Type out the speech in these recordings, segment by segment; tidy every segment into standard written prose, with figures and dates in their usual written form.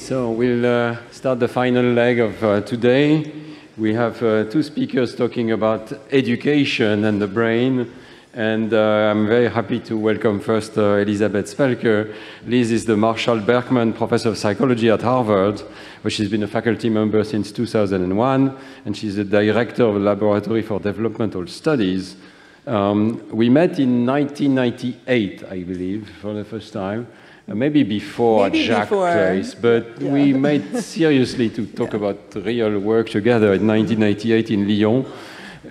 so we'll start the final leg of today. We have two speakers talking about education and the brain, and I'm very happy to welcome first Elisabeth Spelke. Liz is the Marshall Berkman Professor of Psychology at Harvard, where she's been a faculty member since 2001, and she's the Director of the Laboratory for Developmental Studies. We met in 1998, I believe, for the first time. Maybe before at Jacques' place, but yeah. We met seriously to talk about real work together in 1998 in Lyon.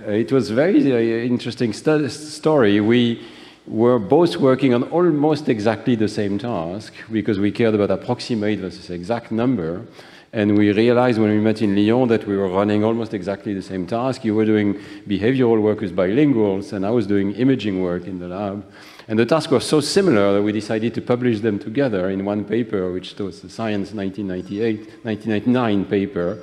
It was a very interesting story. We were both working on almost exactly the same task because we cared about approximate versus exact number. And we realized when we met in Lyon that we were running almost exactly the same task. You were doing behavioral work with bilinguals, and I was doing imaging work in the lab. And the tasks were so similar that we decided to publish them together in one paper, which was the Science 1999 paper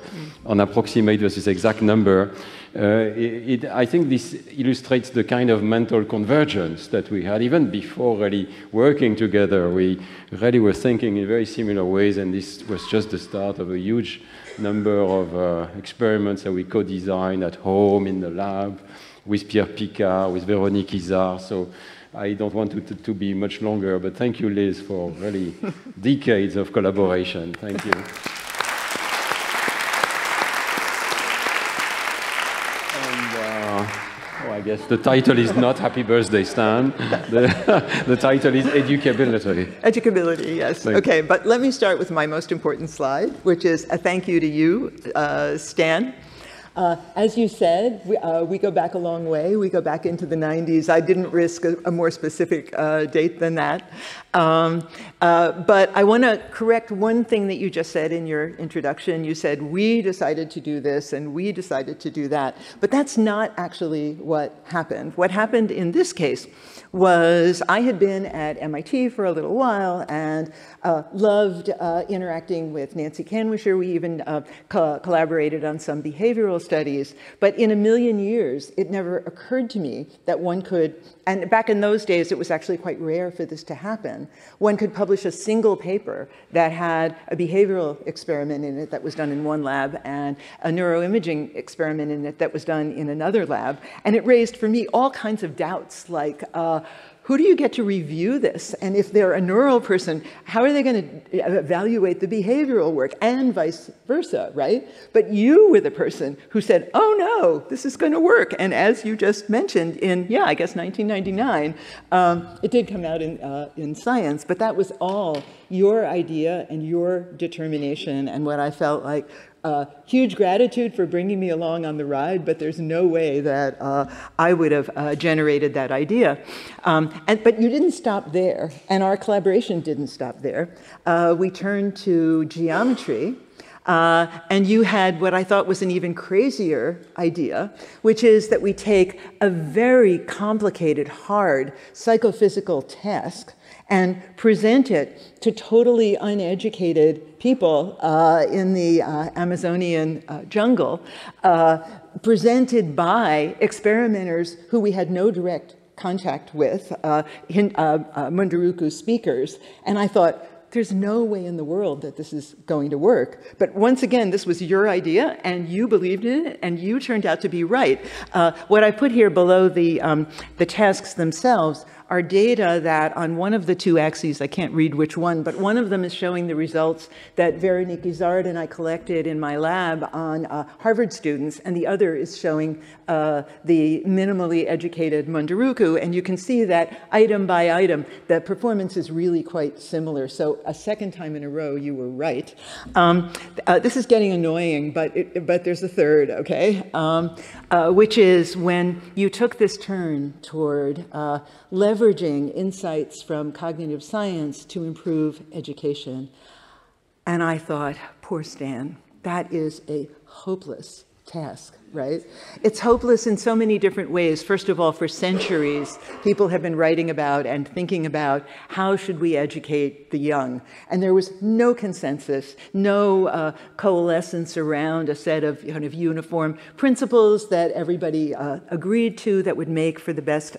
on approximate versus exact number. I think this illustrates the kind of mental convergence that we had even before really working together. We really were thinking in very similar ways, and this was just the start of a huge number of experiments that we co-designed at home, in the lab, with Pierre Picard, with Véronique Izard. So I don't want it to be much longer, but thank you, Liz, for really decades of collaboration. Thank you. I guess the title is not Happy Birthday, Stan. The title is Educability. Educability, yes. Okay, but let me start with my most important slide, which is a thank you to you, Stan. As you said, we go back a long way. We go back into the 90s. I didn't risk a more specific date than that. But I want to correct one thing that you just said in your introduction. You said, we decided to do this and we decided to do that. But that's not actually what happened. What happened in this case was I had been at MIT for a little while and loved interacting with Nancy Kanwisher. We even collaborated on some behavioral studies. But in a million years, it never occurred to me that one could, and back in those days, it was actually quite rare for this to happen, one could publish a single paper that had a behavioral experiment in it that was done in one lab and a neuroimaging experiment in it that was done in another lab. And it raised for me all kinds of doubts like, who do you get to review this? And if they're a neural person, how are they going to evaluate the behavioral work? And vice versa, right? But you were the person who said, oh no, this is going to work. And as you just mentioned in, yeah, I guess 1999, it did come out in Science, but that was all your idea and your determination and what I felt like huge gratitude for bringing me along on the ride, but there's no way that I would have generated that idea. But you didn't stop there, and our collaboration didn't stop there. We turned to geometry, and you had what I thought was an even crazier idea, which is that we take a very complicated, hard psychophysical task and present it to totally uneducated people in the Amazonian jungle, presented by experimenters who we had no direct contact with, Munduruku speakers. And I thought, there's no way in the world that this is going to work. But once again, this was your idea, and you believed in it, and you turned out to be right. What I put here below the tasks themselves are data that on one of the two axes, I can't read which one, but one of them is showing the results that Véronique Izard and I collected in my lab on Harvard students, and the other is showing the minimally educated Munduruku, and you can see that item by item, the performance is really quite similar. So a second time in a row, you were right. This is getting annoying, but there's a third, okay? Which is when you took this turn toward leveraging insights from cognitive science to improve education. And I thought, poor Stan, that is a hopeless task. right? It's hopeless in so many different ways. First of all, for centuries, people have been writing about and thinking about how should we educate the young. And there was no consensus, no coalescence around a set of kind of uniform principles that everybody agreed to that would make for the best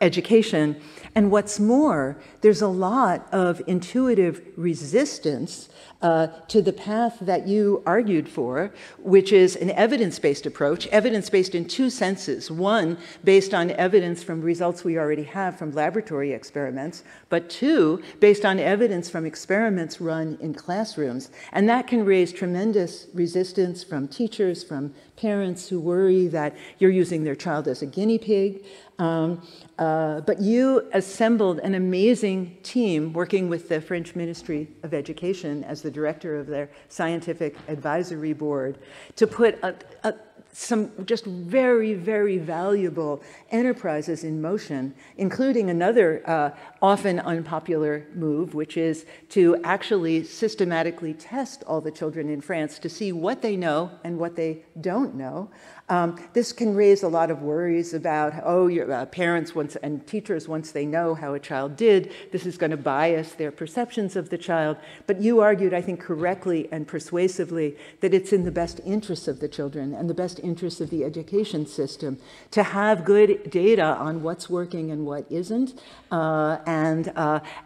education. And what's more, there's a lot of intuitive resistance to the path that you argued for, which is an evidence-based approach, evidence-based in two senses. One, based on evidence from results we already have from laboratory experiments, but two, based on evidence from experiments run in classrooms. And that can raise tremendous resistance from teachers, from parents who worry that you're using their child as a guinea pig. But you assembled an amazing team working with the French Ministry of Education as the director of their scientific advisory board to put some just very, very valuable enterprises in motion, including another often unpopular move, which is to actually systematically test all the children in France to see what they know and what they don't know. This can raise a lot of worries about, oh, your parents and teachers, once they know how a child did, this is going to bias their perceptions of the child. But you argued, I think, correctly and persuasively that it's in the best interests of the children and the best interests of the education system to have good data on what's working and what isn't, and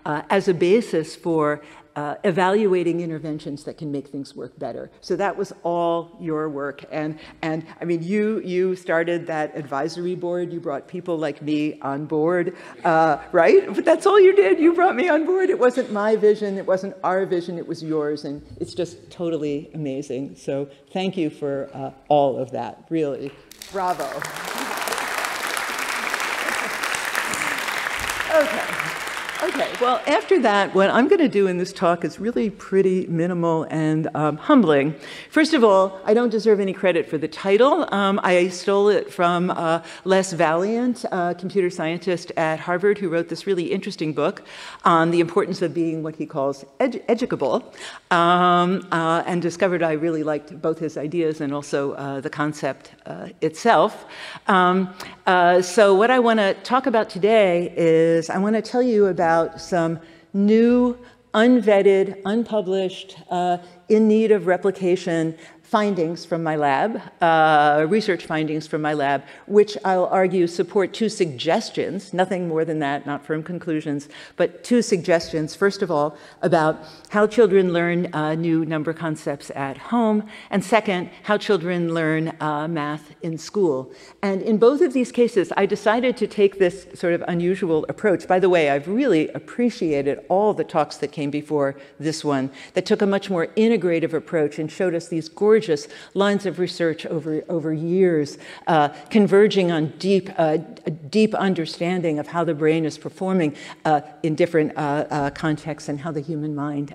as a basis for evaluating interventions that can make things work better. So that was all your work. And I mean, you started that advisory board. You brought people like me on board, right? But that's all you did. You brought me on board. It wasn't my vision. It wasn't our vision. It was yours. And it's just totally amazing. So thank you for all of that. Really. Bravo. Okay, well, after that, what I'm going to do in this talk is really pretty minimal and humbling. First of all, I don't deserve any credit for the title. I stole it from Les Valiant, a computer scientist at Harvard, who wrote this really interesting book on the importance of being what he calls educable, and discovered I really liked both his ideas and also the concept itself. So what I want to talk about today is I want to tell you about some new, unvetted, unpublished, in need of replication findings from my lab, research findings from my lab, which I'll argue support two suggestions, nothing more than that, not firm conclusions, but two suggestions, first of all, about how children learn new number concepts at home, and second, how children learn math in school. And in both of these cases, I decided to take this sort of unusual approach. By the way, I've really appreciated all the talks that came before this one that took a much more integrative approach and showed us these gorgeous lines of research over years, converging on deep understanding of how the brain is performing in different contexts and how the human mind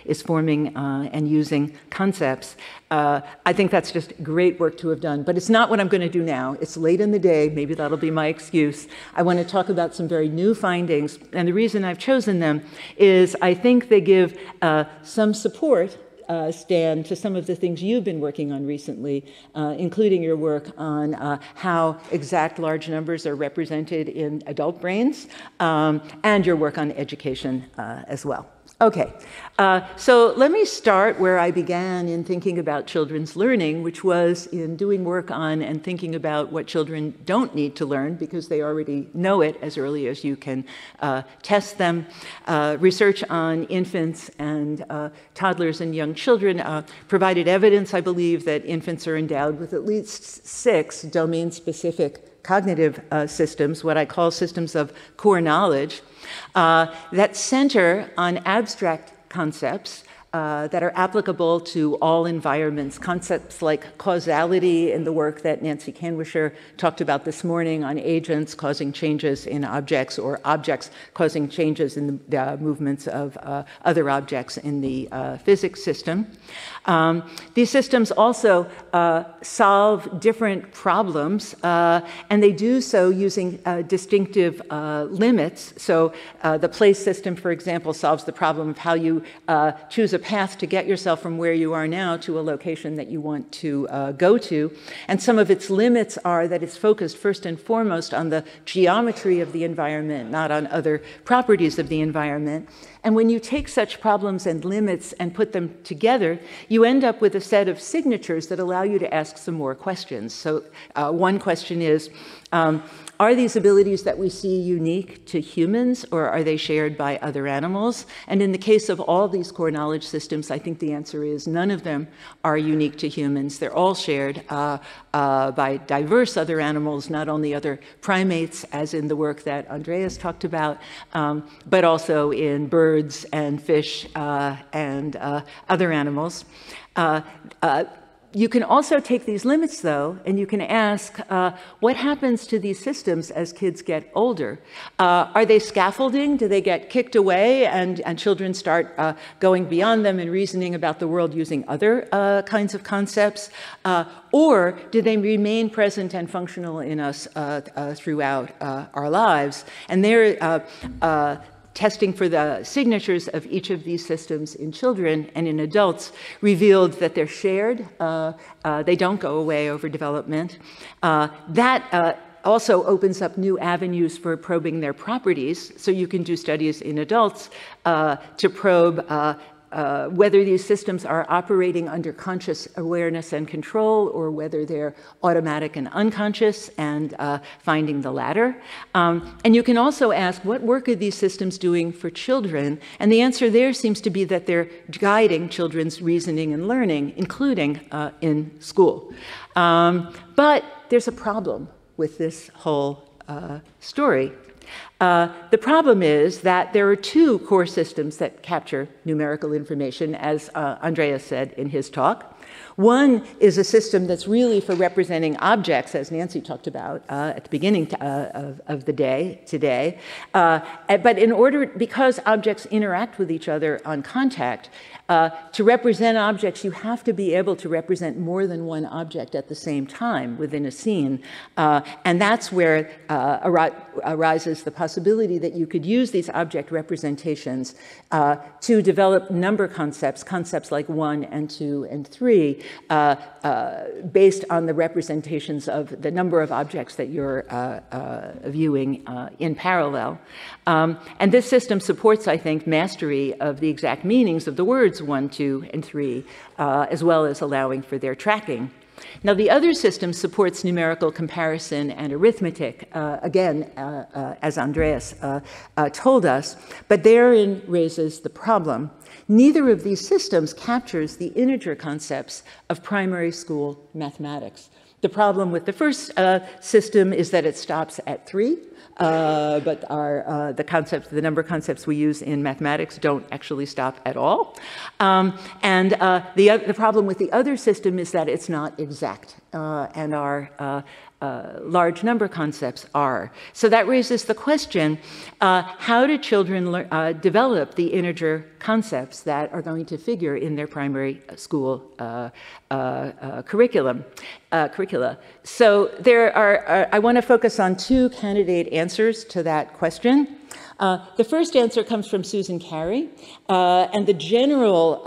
is forming and using concepts. I think that's just great work to have done, but it's not what I'm going to do now. It's late in the day. Maybe that'll be my excuse. I want to talk about some very new findings, and the reason I've chosen them is I think they give some support, Stan, to some of the things you've been working on recently, including your work on how exact large numbers are represented in adult brains, and your work on education as well. Okay, so let me start where I began in thinking about children's learning, which was in doing work on and thinking about what children don't need to learn because they already know it as early as you can test them. Research on infants and toddlers and young children provided evidence, I believe, that infants are endowed with at least 6 domain-specific cognitive systems, what I call systems of core knowledge, that center on abstract concepts that are applicable to all environments, concepts like causality in the work that Nancy Kanwisher talked about this morning on agents causing changes in objects or objects causing changes in the movements of other objects in the physics system. These systems also solve different problems, and they do so using distinctive limits. So the place system, for example, solves the problem of how you choose a path to get yourself from where you are now to a location that you want to go to. And some of its limits are that it's focused first and foremost on the geometry of the environment, not on other properties of the environment. And when you take such problems and limits and put them together, you end up with a set of signatures that allow you to ask some more questions. So one question is, are these abilities that we see unique to humans, or are they shared by other animals? And in the case of all these core knowledge systems, I think the answer is none of them are unique to humans. They're all shared by diverse other animals, not only other primates, as in the work that Andreas talked about, but also in birds and fish and other animals. You can also take these limits, though, and you can ask, what happens to these systems as kids get older? Are they scaffolding? Do they get kicked away and children start going beyond them and reasoning about the world using other kinds of concepts? Or do they remain present and functional in us throughout our lives? And they're testing for the signatures of each of these systems in children and in adults revealed that they're shared. They don't go away over development. That also opens up new avenues for probing their properties. So you can do studies in adults to probe whether these systems are operating under conscious awareness and control, or whether they're automatic and unconscious, and finding the latter. And you can also ask, what work are these systems doing for children? And the answer there seems to be that they're guiding children's reasoning and learning, including in school. But there's a problem with this whole story. The problem is that there are two core systems that capture numerical information, as Andreas said in his talk. One is a system that's really for representing objects, as Nancy talked about at the beginning of the day today. But because objects interact with each other on contact, to represent objects, you have to be able to represent more than one object at the same time within a scene. And that's where arises the possibility that you could use these object representations to develop number concepts, concepts like 1 and 2 and 3, based on the representations of the number of objects that you're viewing in parallel. And this system supports, I think, mastery of the exact meanings of the words 1, 2, and 3, as well as allowing for their tracking. Now, the other system supports numerical comparison and arithmetic, again, as Andreas told us, but therein raises the problem. Neither of these systems captures the integer concepts of primary school mathematics. The problem with the first system is that it stops at 3, but the number concepts we use in mathematics don't actually stop at all. And the problem with the other system is that it's not exact, and our large number concepts are. So that raises the question, how do children develop the integer concepts that are going to figure in their primary school curricula? So there are, I want to focus on two candidate answers to that question. The first answer comes from Susan Carey, and the general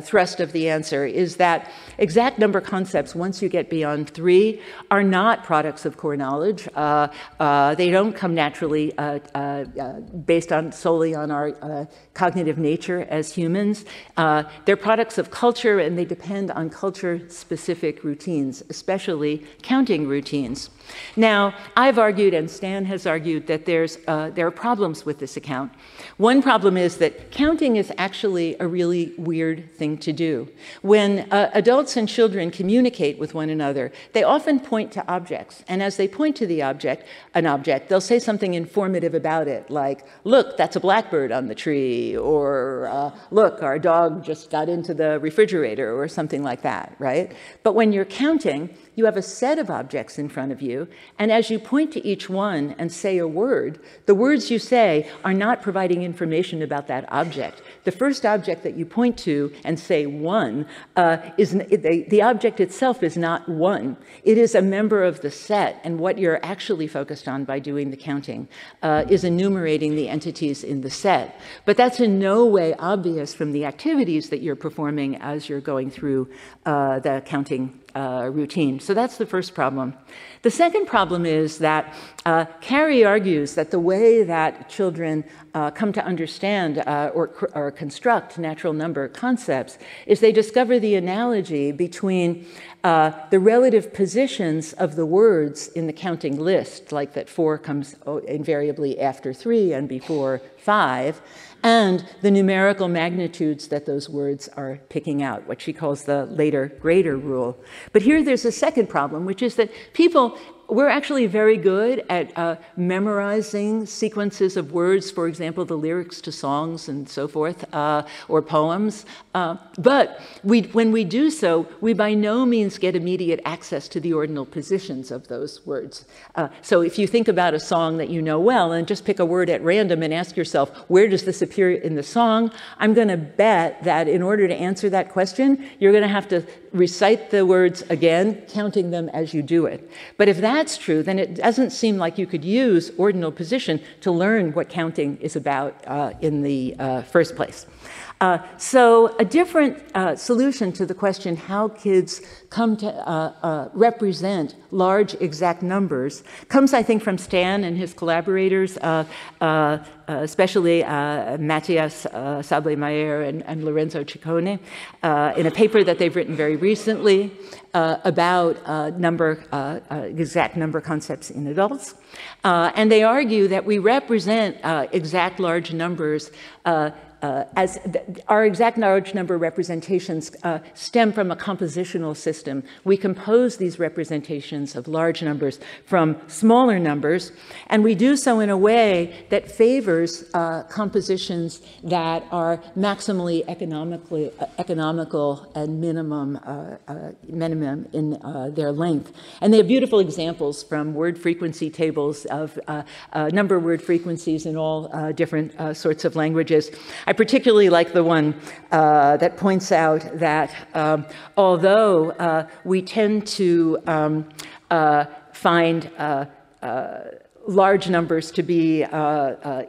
thrust of the answer is that exact number concepts, once you get beyond 3, are not products of core knowledge. They don't come naturally based solely on our cognitive nature as humans. They're products of culture, and they depend on culture-specific routines, especially counting routines. Now, I've argued, and Stan has argued, that there are problems with this account. One problem is that counting is actually a really weird thing to do. When adults and children communicate with one another, they often point to objects. And as they point to an object, they'll say something informative about it, like, look, that's a blackbird on the tree, or look, our dog just got into the refrigerator, or something like that, right? But when you're counting, you have a set of objects in front of you, and as you point to each one and say a word, the words you say say are not providing information about that object. The first object that you point to and say one, the object itself is not one. It is a member of the set, and what you're actually focused on by doing the counting is enumerating the entities in the set. But that's in no way obvious from the activities that you're performing as you're going through the counting routine. So that's the first problem. The second problem is that Carey argues that the way that children come to understand or construct natural number concepts is they discover the analogy between the relative positions of the words in the counting list, like that 4 comes invariably after 3 and before 5, and the numerical magnitudes that those words are picking out, what she calls the later greater rule. But here there's a second problem, which is that we're actually very good at memorizing sequences of words, for example, the lyrics to songs and so forth, or poems. But when we do so, we by no means get immediate access to the ordinal positions of those words. So if you think about a song that you know well and just pick a word at random and ask yourself, where does this appear in the song? I'm going to bet that in order to answer that question, you're going to have to recite the words again, counting them as you do it. But if that's true, then it doesn't seem like you could use ordinal position to learn what counting is about in the first place. So a different solution to the question how kids come to represent large exact numbers comes, I think, from Stan and his collaborators, especially Matthias Sablemeyer and Lorenzo Ciccone, in a paper that they've written very recently about exact number concepts in adults. And they argue that we represent exact large numbers as our exact large number representations stem from a compositional system. We compose these representations of large numbers from smaller numbers, and we do so in a way that favors compositions that are maximally economical and minimum in their length. And they have beautiful examples from word frequency tables of number word frequencies in all different sorts of languages. I particularly like the one that points out that although we tend to find large numbers to be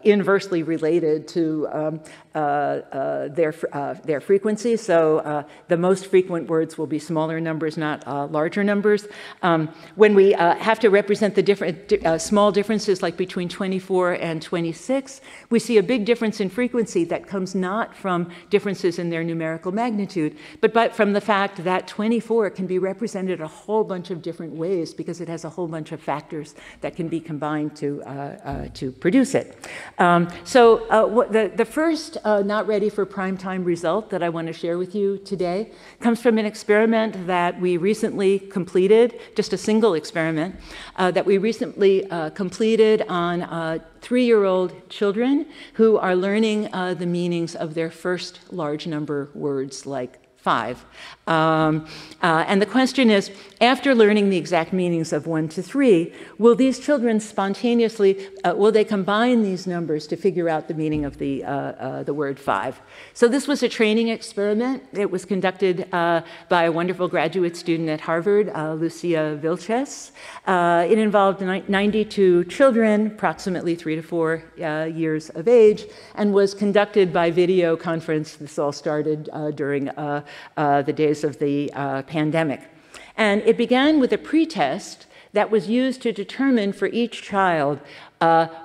inversely related to their frequency. So the most frequent words will be smaller numbers, not larger numbers. When we have to represent the different small differences, like between 24 and 26, we see a big difference in frequency that comes not from differences in their numerical magnitude, but from the fact that 24 can be represented a whole bunch of different ways because it has a whole bunch of factors that can be combined to produce it. The first not ready for prime time result that I want to share with you today comes from an experiment that we recently completed, just a single experiment, that we recently completed on 3-year-old children who are learning the meanings of their first large number words like 5. And the question is, after learning the exact meanings of 1 to 3, will these children spontaneously, will they combine these numbers to figure out the meaning of the word 5? So this was a training experiment. It was conducted by a wonderful graduate student at Harvard, Lucia Vilches. It involved 92 children, approximately 3 to 4 years of age, and was conducted by video conference. This all started during the days of the pandemic. And it began with a pretest that was used to determine for each child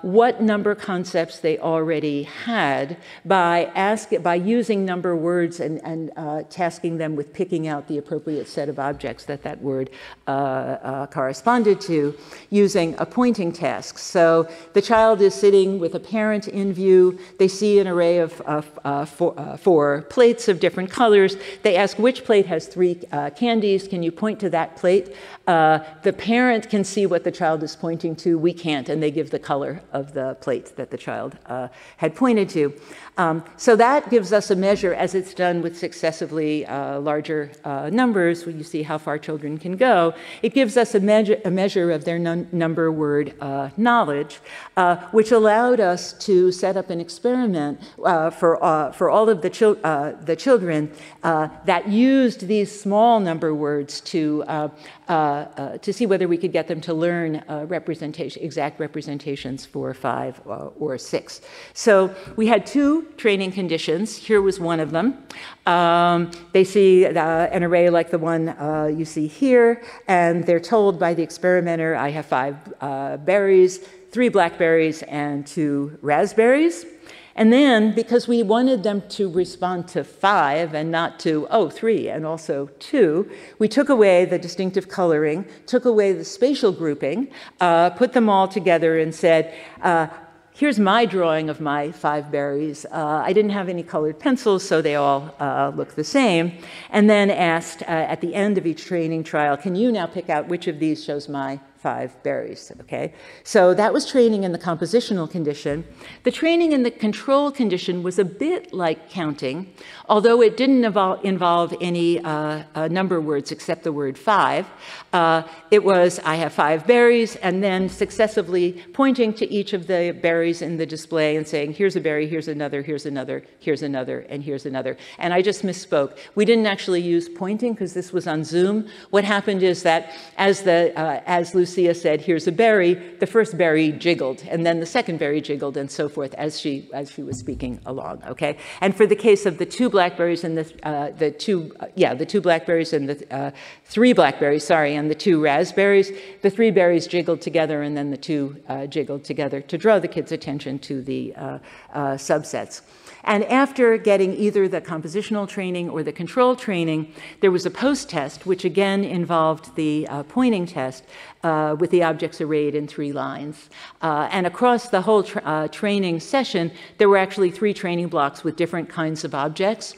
what number concepts they already had by using number words and tasking them with picking out the appropriate set of objects that word corresponded to using a pointing task. So the child is sitting with a parent in view. They see an array of 4 plates of different colors. They ask which plate has 3 candies. Can you point to that plate? The parent can see what the child is pointing to. We can't, and they give the color of the plate that the child had pointed to. So that gives us a measure, as it's done with successively larger numbers, when you see how far children can go. It gives us a measure of their number word knowledge, which allowed us to set up an experiment for all of the children that used these small number words to see whether we could get them to learn exact representations for 5 or 6. So we had 2 training conditions. Here was one of them. They see an array like the one you see here, and they're told by the experimenter, I have 5 berries, 3 blackberries, and 2 raspberries. And then, because we wanted them to respond to 5 and not to, 3 and also 2, we took away the distinctive coloring, took away the spatial grouping, put them all together and said, here's my drawing of my 5 berries. I didn't have any colored pencils, so they all look the same. And then asked at the end of each training trial, can you now pick out which of these shows my 5 berries, okay? So that was training in the compositional condition. The training in the control condition was a bit like counting, although it didn't involve any number words except the word 5. It was, I have 5 berries, and then successively pointing to each of the berries in the display and saying, here's a berry, here's another, here's another, here's another, and here's another. And I just misspoke. We didn't actually use pointing because this was on Zoom. What happened is that as Lucia said, here's a berry, the first berry jiggled, and then the second berry jiggled, and so forth as she was speaking along, okay? And for the case of the 2 blackberries and the 2 blackberries and the 3 blackberries, sorry, and the 2 raspberries, the 3 berries jiggled together and then the 2 jiggled together to draw the kids' attention to the subsets. And after getting either the compositional training or the control training, there was a post-test, which again involved the pointing test with the objects arrayed in 3 lines. And across the whole training session, there were actually 3 training blocks with different kinds of objects.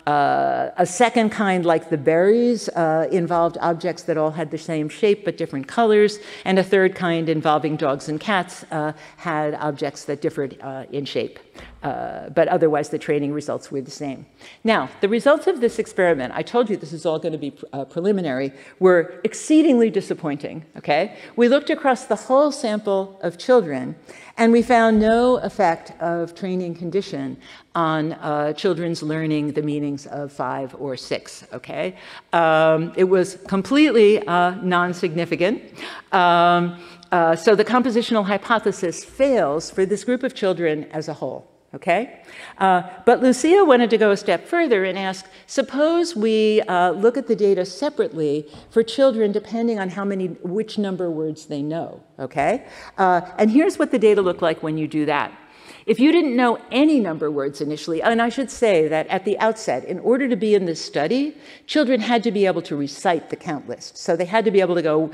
A second kind, like the berries, involved objects that all had the same shape but different colors, and a third kind involving dogs and cats had objects that differed in shape. But otherwise the training results were the same. Now, the results of this experiment, I told you this is all going to be preliminary, were exceedingly disappointing, okay? We looked across the whole sample of children, and we found no effect of training condition on children's learning the meanings of 5 or 6, okay? It was completely non-significant. So the compositional hypothesis fails for this group of children as a whole. Okay? But Lucia wanted to go a step further and ask, suppose we look at the data separately for children depending on which number words they know, okay? And here's what the data look like when you do that. If you didn't know any number words initially, and I should say that at the outset, in order to be in this study, children had to be able to recite the count list. So they had to be able to go,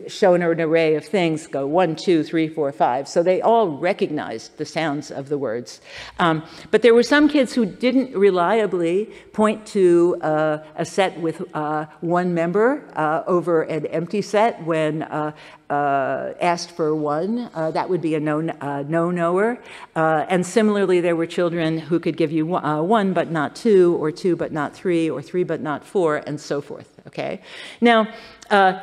show an array of things, go 1, 2, 3, 4, 5. So they all recognized the sounds of the words. But there were some kids who didn't reliably point to a set with 1 member over an empty set when asked for 1. That would be a no-knower. And similarly, there were children who could give you 1 but not 2, or 2 but not 3, or 3 but not 4, and so forth, okay? Now,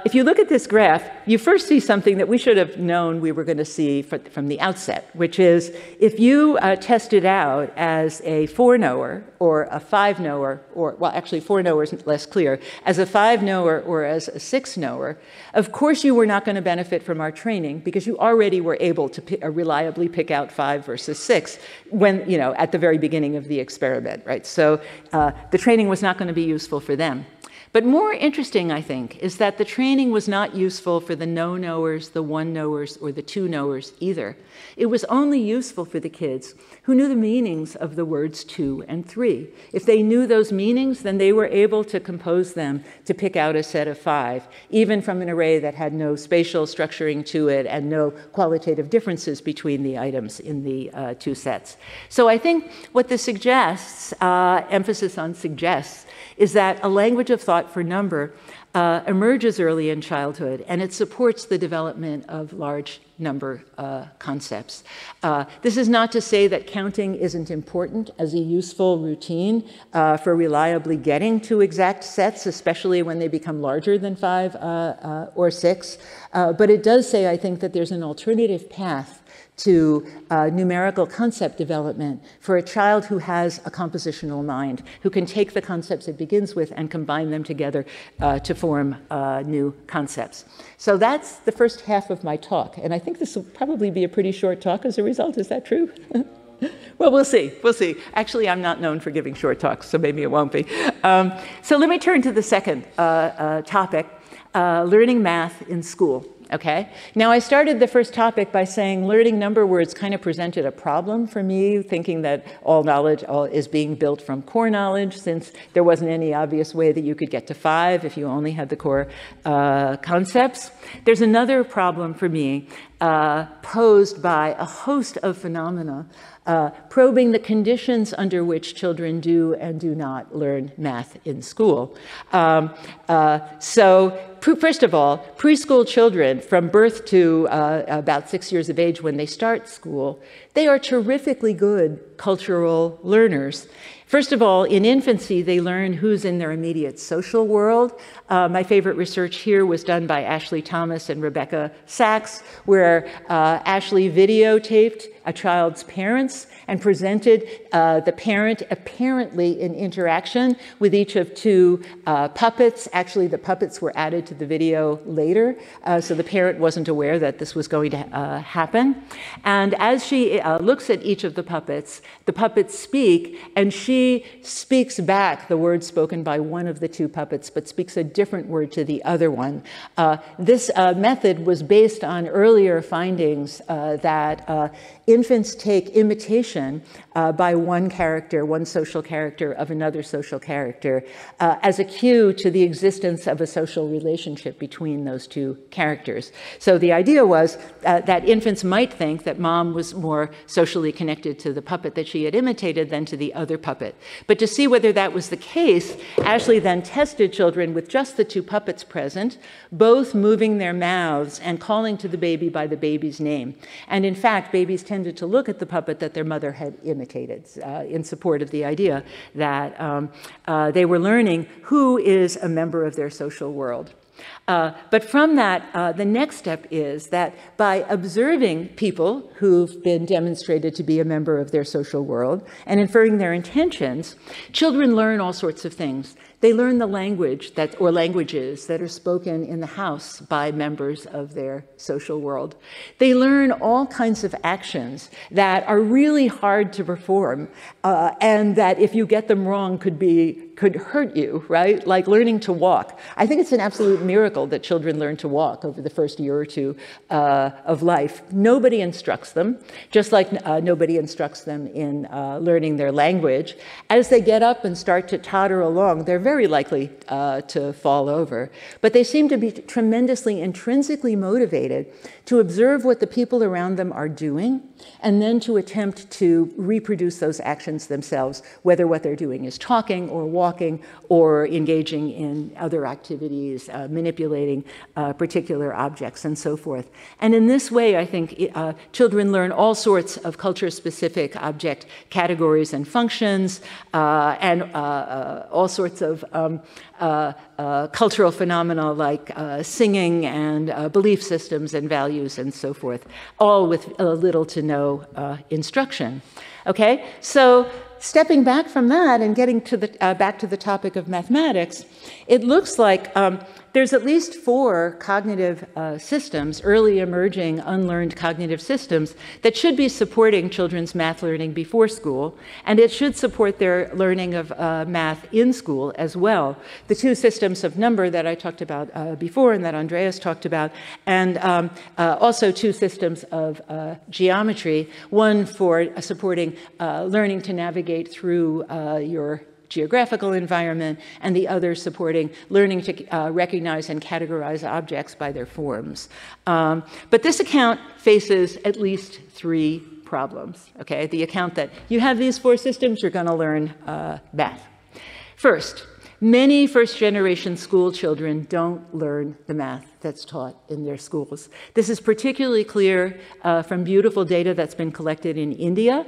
if you look at this graph, you first see something that we should have known we were going to see from the outset, which is if you test it out as a 4-knower or a 5-knower, or, well, actually 4-knower is less clear, as a 5-knower or as a 6-knower, of course you were not going to benefit from our training because you already were able to reliably pick out 5 versus 6 when, at the very beginning of the experiment, right? So the training was not going to be useful for them. But more interesting, I think, is that the training was not useful for the no-knowers, the 1-knowers, or the 2-knowers either. It was only useful for the kids who knew the meanings of the words 2 and 3. If they knew those meanings, then they were able to compose them to pick out a set of 5, even from an array that had no spatial structuring to it and no qualitative differences between the items in the 2 sets. So I think what this suggests, emphasis on suggests, is that a language of thought for number emerges early in childhood, and it supports the development of large number concepts. This is not to say that counting isn't important as a useful routine for reliably getting to exact sets, especially when they become larger than 5 or 6. But it does say, I think, that there's an alternative path to numerical concept development for a child who has a compositional mind, who can take the concepts it begins with and combine them together to form new concepts. So that's the first half of my talk, and I think this will probably be a pretty short talk as a result. Is that true? Well, we'll see. We'll see. Actually, I'm not known for giving short talks, so maybe it won't be. So let me turn to the second topic, learning math in school. Okay. Now, I started the first topic by saying learning number words kind of presented a problem for me, thinking that all knowledge is being built from core knowledge, since there wasn't any obvious way that you could get to 5 if you only had the core concepts. There's another problem for me posed by a host of phenomena probing the conditions under which children do and do not learn math in school. So first of all, preschool children from birth to about 6 years of age when they start school, they are terrifically good cultural learners. First of all, in infancy, they learn who's in their immediate social world. My favorite research here was done by Ashley Thomas and Rebecca Sachs, where Ashley videotaped a child's parents and presented the parent apparently in interaction with each of 2 puppets. Actually, the puppets were added to the video later, so the parent wasn't aware that this was going to happen. And as she looks at each of the puppets speak, and she speaks back the words spoken by one of the 2 puppets, but speaks a different word to the other one. This method was based on earlier findings that infants take imitation by one character, one social character of another social character, as a cue to the existence of a social relationship between those 2 characters. So the idea was that infants might think that mom was more socially connected to the puppet that she had imitated than to the other puppet. But to see whether that was the case, Ashley then tested children with just the 2 puppets present, both moving their mouths and calling to the baby by the baby's name. And in fact, babies tended to look at the puppet that their mother had imitated in support of the idea that they were learning who is a member of their social world. But from that, the next step is that by observing people who've been demonstrated to be a member of their social world and inferring their intentions, children learn all sorts of things. They learn the language or languages that are spoken in the house by members of their social world. They learn all kinds of actions that are really hard to perform and that if you get them wrong could hurt you, right? Like learning to walk. I think it's an absolute miracle that children learn to walk over the first year or 2 of life. Nobody instructs them, just like nobody instructs them in learning their language. As they get up and start to totter along, they're very likely to fall over. But they seem to be tremendously intrinsically motivated to observe what the people around them are doing and then to attempt to reproduce those actions themselves, whether what they're doing is talking or walking or engaging in other activities, manipulating particular objects and so forth. And in this way, I think children learn all sorts of culture-specific object categories and functions and all sorts of cultural phenomena like singing and belief systems and values and so forth, all with little to no instruction. Okay, so stepping back from that and getting to the, back to the topic of mathematics, it looks like there's at least 4 cognitive systems, early emerging unlearned cognitive systems, that should be supporting children's math learning before school, and it should support their learning of math in school as well. The 2 systems of number that I talked about before and that Andreas talked about, and also 2 systems of geometry, one for supporting learning to navigate through your geographical environment, and the other supporting learning to recognize and categorize objects by their forms. But this account faces at least 3 problems, okay? The account that you have these 4 systems, you're gonna learn math. First, many first-generation school children don't learn the math that's taught in their schools. This is particularly clear from beautiful data that's been collected in India,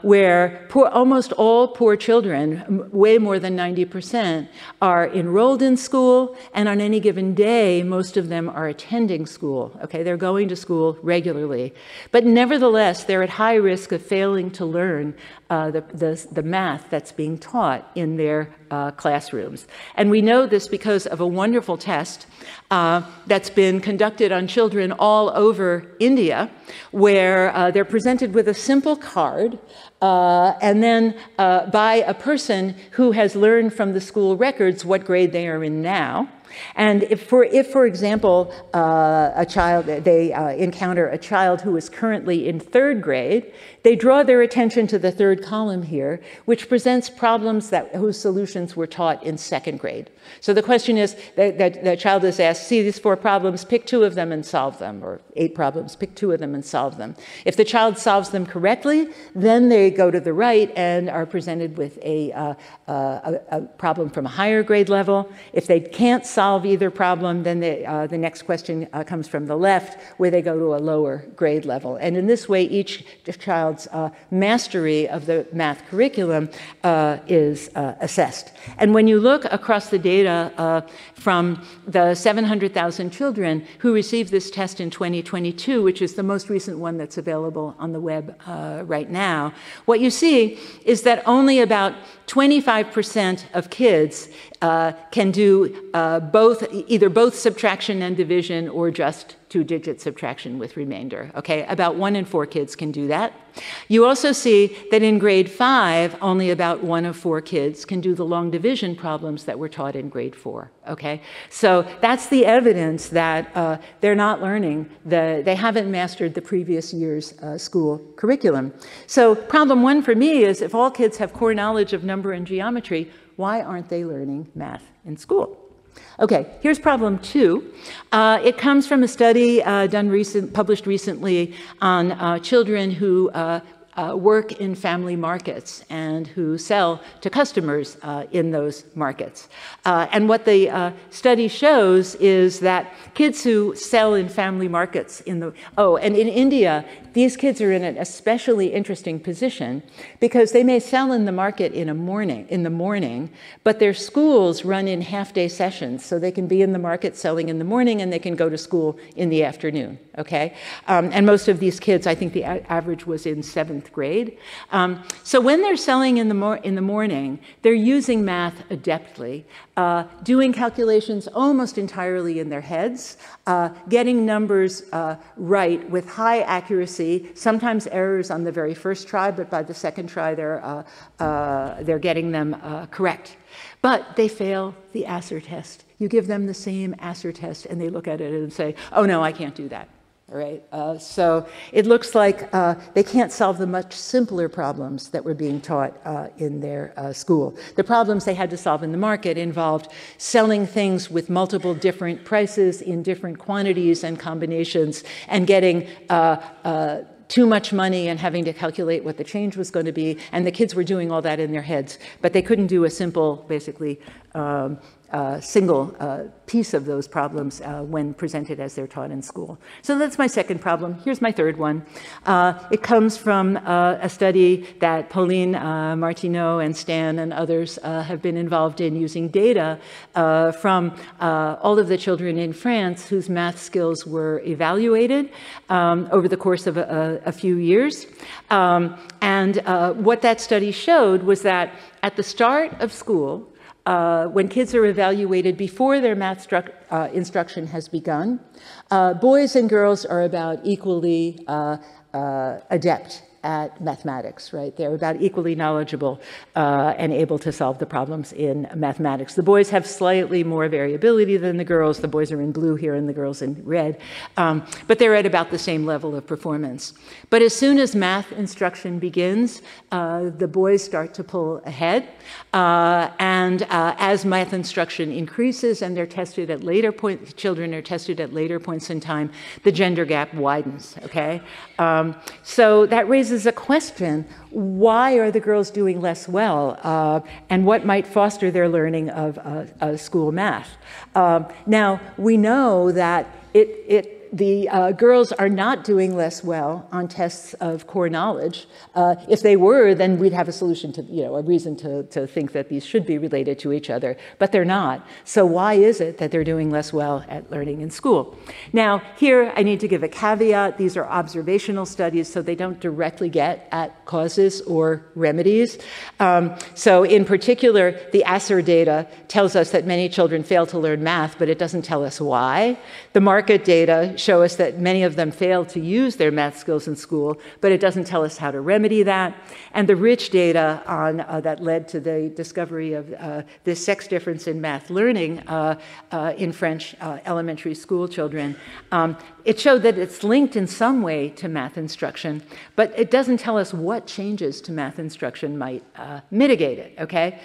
where almost all poor children, way more than 90%, are enrolled in school, and on any given day, most of them are attending school. Okay, they're going to school regularly. But nevertheless, they're at high risk of failing to learn the math that's being taught in their classrooms. And we know this because of a wonderful test that's been conducted on children all over India, where they're presented with a simple card, and then by a person who has learned from the school records what grade they are in now. And if for example, they encounter a child who is currently in 3rd grade, they draw their attention to the 3rd column here, which presents problems whose solutions were taught in 2nd grade. So the question is that the child is asked, see these 4 problems, pick 2 of them and solve them, or 8 problems, pick 2 of them and solve them. If the child solves them correctly, then they go to the right and are presented with a problem from a higher grade level. If they can't solve either problem, then the next question comes from the left, where they go to a lower grade level. And in this way, each child's mastery of the math curriculum is assessed. And when you look across the data from the 700,000 children who received this test in 2022, which is the most recent one that's available on the web right now, what you see is that only about 25% of kids can do either both subtraction and division, or just 2-digit subtraction with remainder. Okay, about 1 in 4 kids can do that. You also see that in grade 5, only about 1 of 4 kids can do the long division problems that were taught in grade 4. Okay, so that's the evidence that they're not learning, they haven't mastered the previous year's school curriculum. So problem 1 for me is, if all kids have core knowledge of number and geometry, why aren't they learning math in school? Okay, here's problem 2. It comes from a study published recently on children who work in family markets and who sell to customers in those markets. And what the study shows is that kids who sell in family markets and in India, these kids are in an especially interesting position because they may sell in the market in the morning, but their schools run in half-day sessions, so they can be in the market selling in the morning and they can go to school in the afternoon, okay? And most of these kids, I think the average was in 7th grade. So when they're selling in the morning, they're using math adeptly, doing calculations almost entirely in their heads, getting numbers right with high accuracy, sometimes errors on the very first try, but by the second try they're getting them correct. But they fail the ASSER test. You give them the same ASSER test and they look at it and say, oh no, I can't do that. All right, so it looks like they can't solve the much simpler problems that were being taught in their school. The problems they had to solve in the market involved selling things with multiple different prices in different quantities and combinations, and getting too much money and having to calculate what the change was going to be, and the kids were doing all that in their heads, but they couldn't do a simple, basically, single piece of those problems when presented as they're taught in school. So that's my second problem. Here's my third one. It comes from a study that Pauline Martineau and Stan and others have been involved in, using data from all of the children in France whose math skills were evaluated over the course of a few years. And what that study showed was that at the start of school, when kids are evaluated before their math instruction has begun, boys and girls are about equally adept at mathematics, right? They're about equally knowledgeable and able to solve the problems in mathematics. The boys have slightly more variability than the girls. The boys are in blue here and the girls in red. But they're at about the same level of performance. But as soon as math instruction begins, the boys start to pull ahead. And as math instruction increases and they're tested at later points, children are tested at later points in time, the gender gap widens, okay? So that raises raises a question: why are the girls doing less well, and what might foster their learning of school math? Now, we know that the girls are not doing less well on tests of core knowledge. If they were, then we'd have a solution to, a reason to think that these should be related to each other, but they're not. So why is it that they're doing less well at learning in school? Now, here I need to give a caveat. These are observational studies, so they don't directly get at causes or remedies. So in particular, the ASER data tells us that many children fail to learn math, but it doesn't tell us why. The market data show us that many of them fail to use their math skills in school, but it doesn't tell us how to remedy that. And the rich data on that led to the discovery of this sex difference in math learning in French elementary school children, it showed that it's linked in some way to math instruction, but it doesn't tell us what changes to math instruction might mitigate it, okay?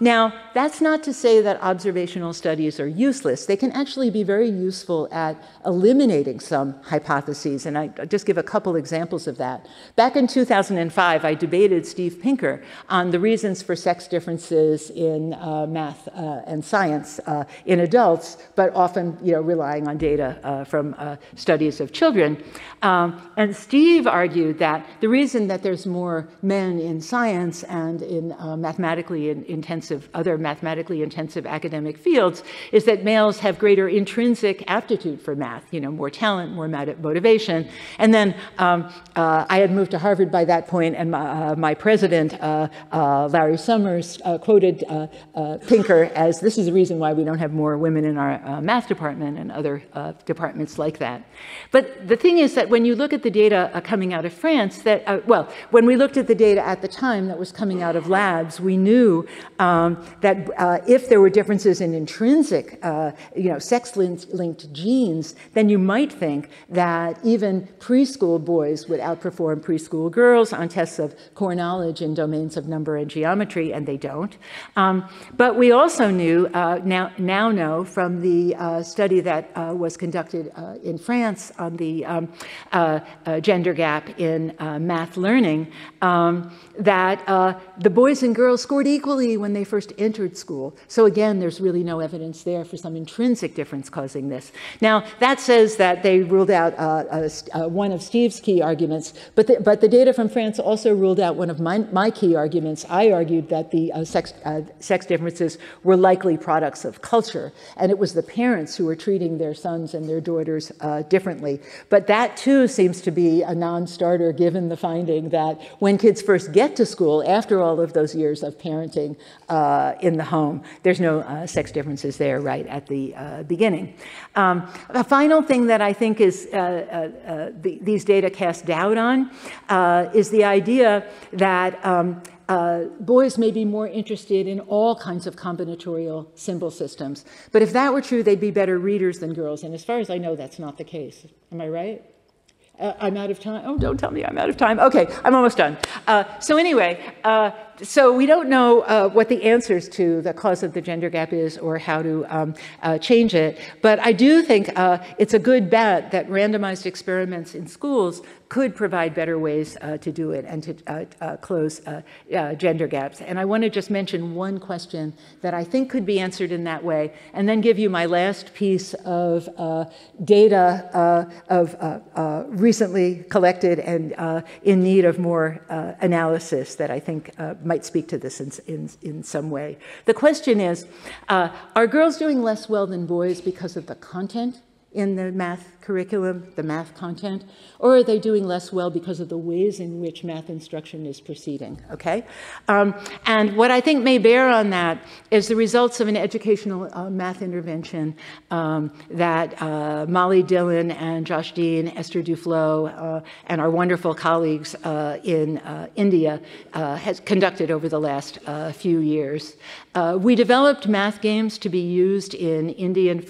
Now, that's not to say that observational studies are useless. They can actually be very useful at eliminating some hypotheses, and I'll just give a couple examples of that. Back in 2005, I debated Steve Pinker on the reasons for sex differences in math and science in adults, but often, relying on data from studies of children. And Steve argued that the reason that there's more men in science and in other mathematically intensive academic fields is that males have greater intrinsic aptitude for math, more talent, more motivation. And then I had moved to Harvard by that point, and my president, Larry Summers, quoted Pinker as, "This is the reason why we don't have more women in our math department and other departments like that." But the thing is that when you look at the data coming out of France, when we looked at the data at the time that was coming out of labs, we knew that if there were differences in intrinsic, sex-linked genes, then you might think that even preschool boys would outperform preschool girls on tests of core knowledge in domains of number and geometry, and they don't. But we also knew, now know from the study that was conducted in France on the gender gap in math learning, that the boys and girls scored equally when they first entered school. So again, there's really no evidence there for some intrinsic difference causing this. Now, that says that they ruled out one of Steve's key arguments, but the data from France also ruled out one of my key arguments. I argued that the sex differences were likely products of culture, and it was the parents who were treating their sons and their daughters differently. But that too seems to be a non-starter given the finding that when kids first get to school, after all of those years of parenting in the home, there's no sex differences there right at the beginning. A final thing that I think is these data cast doubt on is the idea that boys may be more interested in all kinds of combinatorial symbol systems. But if that were true, they'd be better readers than girls. And as far as I know, that's not the case. Am I right? I'm out of time. Oh, don't tell me I'm out of time. Okay, I'm almost done. So anyway, so we don't know what the answers to the cause of the gender gap is or how to change it. But I do think it's a good bet that randomized experiments in schools could provide better ways to do it and to close gender gaps. And I want to just mention one question that I think could be answered in that way, and then give you my last piece of data of recently collected and in need of more analysis that I think might speak to this in some way. The question is, are girls doing less well than boys because of the content in the math curriculum, the math content, or are they doing less well because of the ways in which math instruction is proceeding, okay? And what I think may bear on that is the results of an educational math intervention that Molly Dillon and Josh Dean, Esther Duflo, and our wonderful colleagues in India has conducted over the last few years. We developed math games to be used in Indian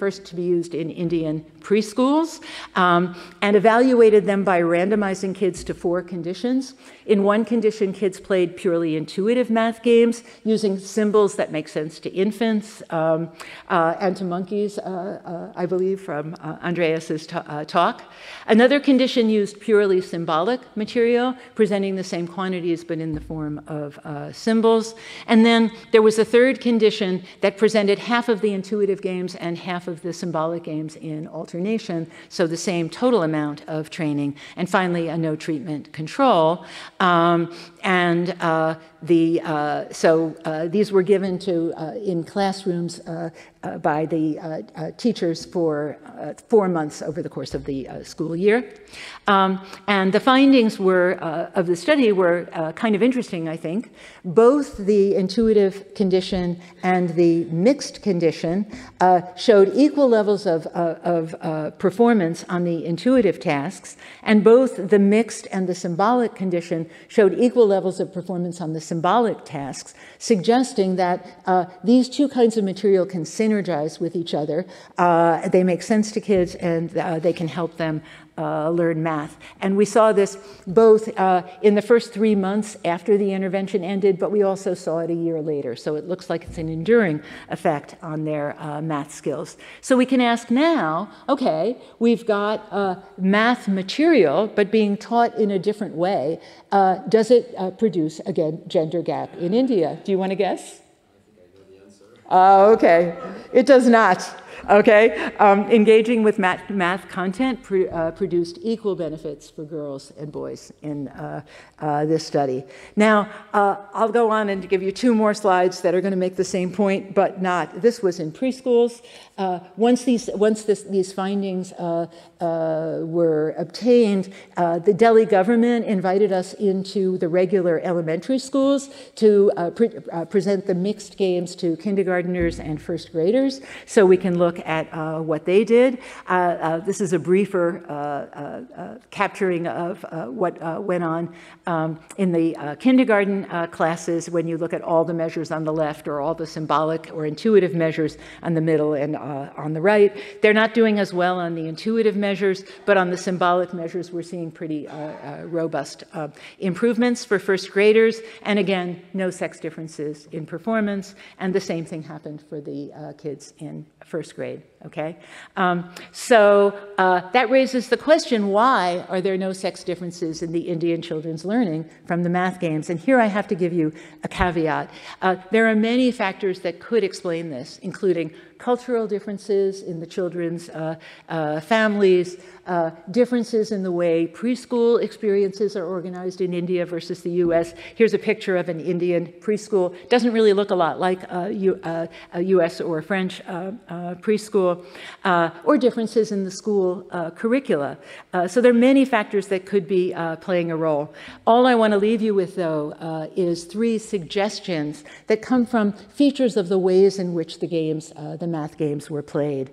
preschools, and evaluated them by randomizing kids to 4 conditions. In one condition, kids played purely intuitive math games using symbols that make sense to infants and to monkeys, I believe, from Andreas's talk. Another condition used purely symbolic material, presenting the same quantities but in the form of symbols. And then there was a third condition that presented half of the intuitive games and half of the symbolic games in alternation, so the same total amount of training. And finally, a no treatment control. These were given to in classrooms by the teachers for 4 months over the course of the school year. And the findings of the study were kind of interesting, I think. Both the intuitive condition and the mixed condition showed equal levels of performance on the intuitive tasks, and both the mixed and the symbolic condition showed equal levels of performance on the symbolic tasks, suggesting that these two kinds of material can synergize with each other. They make sense to kids, and they can help them learn math. And we saw this both in the first 3 months after the intervention ended, but we also saw it a year later. So it looks like it's an enduring effect on their math skills. So we can ask now, okay, we've got math material, but being taught in a different way. Does it produce, again, gender gap in India? Do you want to guess? I think I know the answer. Okay, it does not. Okay, engaging with math content produced equal benefits for girls and boys in this study. Now, I'll go on and give you 2 more slides that are going to make the same point, but not. This was in preschools. Once these findings were obtained, the Delhi government invited us into the regular elementary schools to present the mixed games to kindergarteners and first graders, so we can look at what they did. This is a briefer capturing of what went on in the kindergarten classes when you look at all the measures on the left, or all the symbolic or intuitive measures on the middle and on the right. They're not doing as well on the intuitive measures, but on the symbolic measures, we're seeing pretty robust improvements for first graders. And again, no sex differences in performance. And the same thing happened for the kids in first grade, okay? That raises the question, why are there no sex differences in the Indian children's learning from the math games? And here I have to give you a caveat. There are many factors that could explain this, including cultural differences in the children's families, differences in the way preschool experiences are organized in India versus the US. Here's a picture of an Indian preschool. Doesn't really look a lot like a US or French preschool, or differences in the school curricula. So there are many factors that could be playing a role. All I want to leave you with, though, is 3 suggestions that come from features of the ways in which the games, the math games, were played.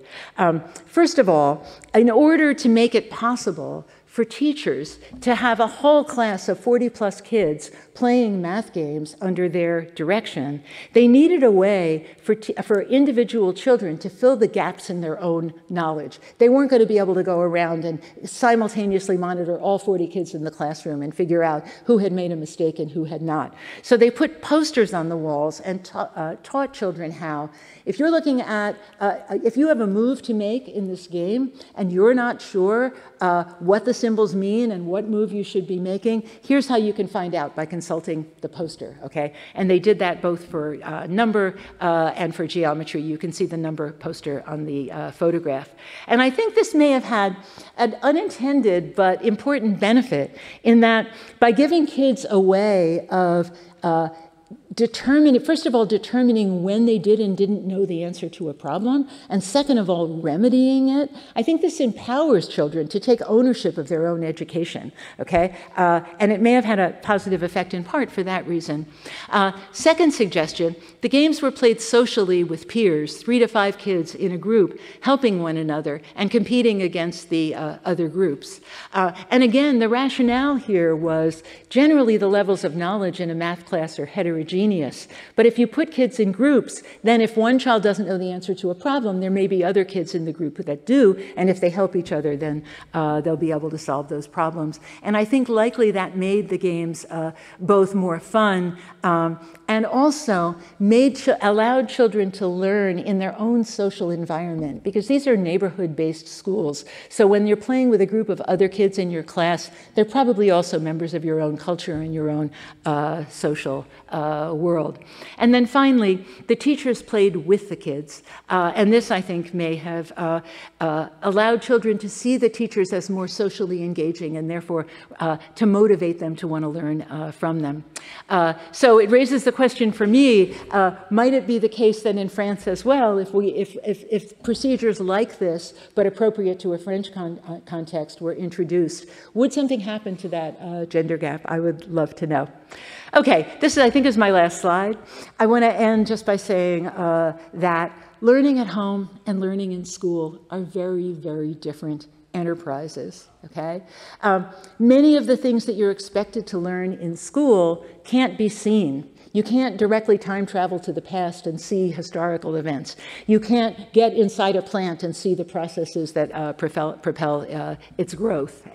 First of all, in order to make it possible for teachers to have a whole class of 40+ kids playing math games under their direction, they needed a way for individual children to fill the gaps in their own knowledge. They weren't going to be able to go around and simultaneously monitor all 40 kids in the classroom and figure out who had made a mistake and who had not. So they put posters on the walls and taught children how, if you're looking at, if you have a move to make in this game and you're not sure what the symbols mean and what move you should be making, here's how you can find out, by consulting the poster, okay? And they did that both for number and for geometry. You can see the number poster on the photograph. And I think this may have had an unintended but important benefit in that by giving kids a way of first of all, determining when they did and didn't know the answer to a problem, and second of all, remedying it. I think this empowers children to take ownership of their own education, okay? And it may have had a positive effect in part for that reason. Second suggestion, the games were played socially with peers, 3 to 5 kids in a group, helping one another and competing against the other groups. And again, the rationale here was generally the levels of knowledge in a math class are heterogeneous, heterogeneous. But if you put kids in groups, then if one child doesn't know the answer to a problem, there may be other kids in the group that do, and if they help each other, then they'll be able to solve those problems. And I think likely that made the games both more fun and also allowed children to learn in their own social environment, because these are neighborhood-based schools. So when you're playing with a group of other kids in your class, they're probably also members of your own culture and your own social world. And then finally, the teachers played with the kids. And this, I think, may have allowed children to see the teachers as more socially engaging and therefore to motivate them to want to learn from them. So it raises the question for me, might it be the case that in France as well, if procedures like this, but appropriate to a French context, were introduced, would something happen to that gender gap? I would love to know. Okay, this, I think, is my last slide. I want to end just by saying that learning at home and learning in school are very, very different enterprises, okay? Many of the things that you're expected to learn in school can't be seen. You can't directly time travel to the past and see historical events. You can't get inside a plant and see the processes that propel its growth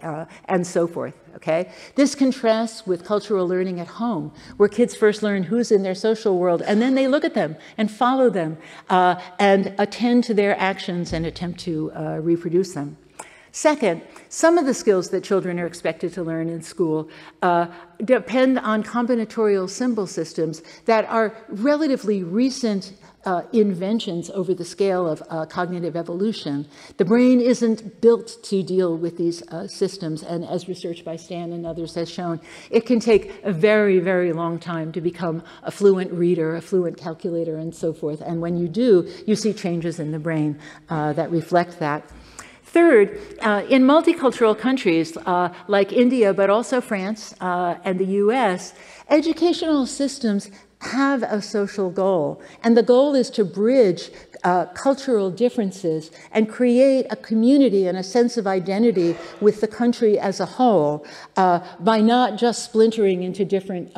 and so forth, okay? This contrasts with cultural learning at home, where kids first learn who's in their social world, and then they look at them and follow them and attend to their actions and attempt to reproduce them. Second, some of the skills that children are expected to learn in school depend on combinatorial symbol systems that are relatively recent inventions over the scale of cognitive evolution. The brain isn't built to deal with these systems, and as research by Stan and others has shown, it can take a very, very long time to become a fluent reader, a fluent calculator, and so forth. And when you do, you see changes in the brain that reflect that. Third, in multicultural countries like India, but also France and the US, educational systems have a social goal. And the goal is to bridge cultural differences and create a community and a sense of identity with the country as a whole by not just splintering into different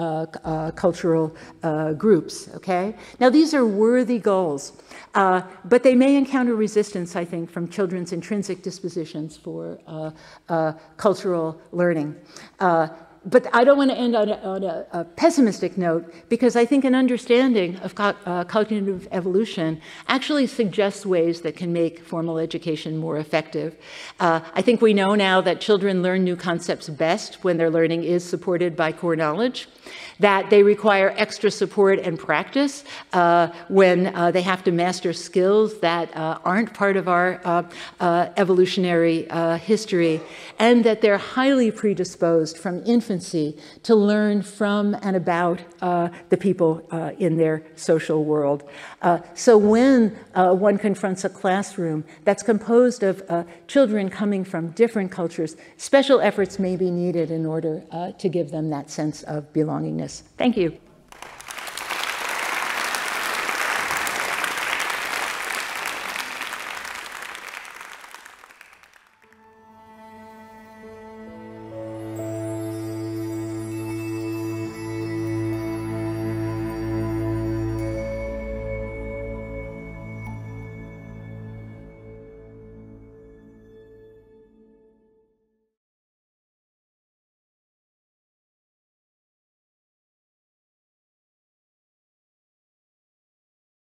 cultural groups, okay? Now, these are worthy goals. But they may encounter resistance, I think, from children's intrinsic dispositions for cultural learning. But I don't want to end on a pessimistic note, because I think an understanding of cognitive evolution actually suggests ways that can make formal education more effective. I think we know now that children learn new concepts best when their learning is supported by core knowledge, that they require extra support and practice when they have to master skills that aren't part of our evolutionary history, and that they're highly predisposed from infancy to learn from and about the people in their social world. So when one confronts a classroom that's composed of children coming from different cultures, special efforts may be needed in order to give them that sense of belongingness. Thank you.